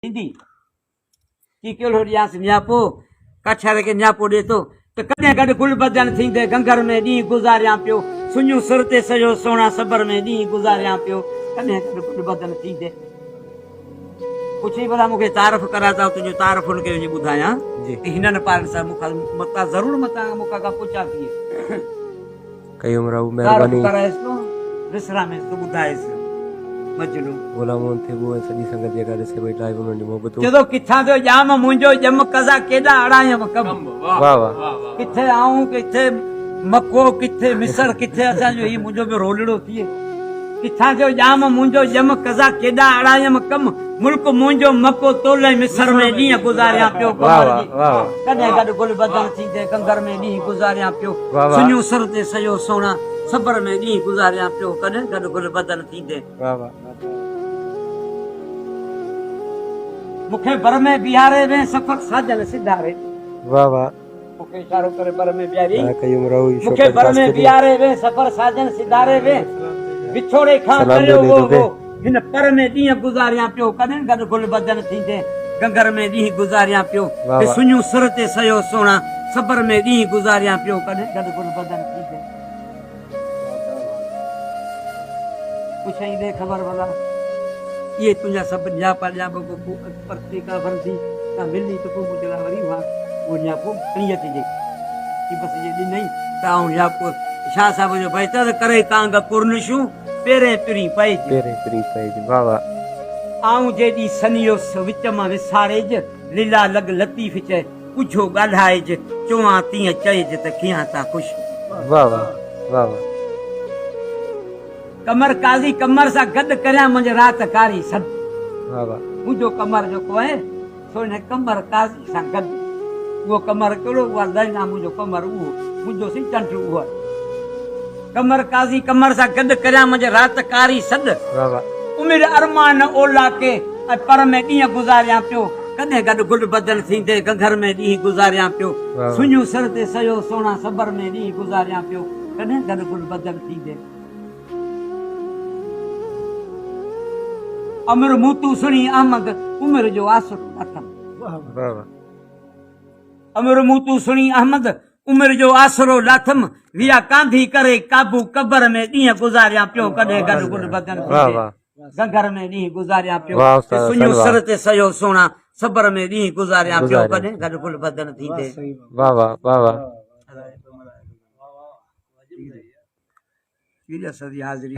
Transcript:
Hindi. Kikil hodias nyapo, kachare ke nyapo de to. तो कदे गड गुल बदन थींदे गंगर में डी गुजारिया पियो सुन्यू सुरते सजो सोना सबर में डी गुजारिया पियो कदे गड गुल बदन थींदे कुछ ही भला मुखे तारीफ करा था तुझो तारीफ उनके जे बुधाया जी हिनन पार सा मुखा मता जरूर मता मुखा का पूछा पिए कई उम्र मेहरबानी करा इसको विसरा में तो बुधाइस मजलू बोला मोन थे वो सदी संगत जगह से भाई लाइव उन्होंने मोहब्बत जदो किथा जो जाम मुंजो जम कजा केडा अड़ायम कम वाह वाह किथे आऊं किथे मको किथे मिसर किथे असा जो ही मुंजो में रोलड़ो थिए किथा जो जाम मुंजो जम कजा केडा अड़ायम कम मुल्क मुंजो मको तोले मिसर में डी गुजारिया पियो कमर जी कदे गड गुल बदन थींदे गंगर में डी गुजारिया पियो सुन्यो सरते सयो सोना सबर में डी गुजारिया पियो कदे गड गुल बदन थींदे वाह वाह मुखे बर में बिहारे में सफर साजल सिधारे वाह वाह मुखे इशारो करे बर में बिहारी कई उम्र हुई मुखे बर में बिहारे वे सफर साजन सिधारे वे बिछोड़े खां करियो वो हिन पर में डी गुजारिया पियो कदे गड गुल बदन थींदे गंगर में डी गुजारिया पियो ते सुन्यू सुरते सयो सोना सबर में डी गुजारिया पियो कदे गड गुल बदन थींदे कुछ ही दे खबर वाला ये तुझा सब जा पर जा बको पत्रिका फरसी का मिलनी तो को मुझे वरी हुआ वो या को क्रियत जे कि बस ये नहीं ताऊ या को शाह साहब जो बेहतर करे कांग कुरनशु पेरे पिरी पाई वाह वाह आऊं जेडी सनियो विच मां विसारे ज लीला लग लतीफ चे कुझो गाढ़ाए ज चोआ ती चए ज त किया ता खुश वाह वाह वाह वाह कमर काजी कमर सा गद करया मुझे रात कारी सब वाह वाह मुझो कमर जो को है सोने कमर काजी सा गद वो कमर करो वरदाना मुझो कमर वो मुझो सी चंट वो कमर काजी कमर सा गद करया मुझे रात कारी सद वाह वाह उमिर अरमान ओला के पर में डी गुजारिया पियो कदे गड गुल बदन थींदे घर में डी गुजारिया पियो सुन्यू सरते सयो सोना सबर में डी गुजारिया पियो कदे गड गुल बदन थींदे अमर मुतु सुनी अहमद उमर जो आसरो अथम वाह वाह अमर मुतु सुनी अहमद उमर जो आसरो लाथम विया कांधी करे काबू कबर में डी गुजारिया पियो कदे गड गुल बदन थींदे घर में डी गुजारिया पियो सुन्यू सरते सयो सोना सबर में डी गुजारिया पियो कदे गड गुल बदन थींदे वाह वाह वाह वाह सदी हाज़िरी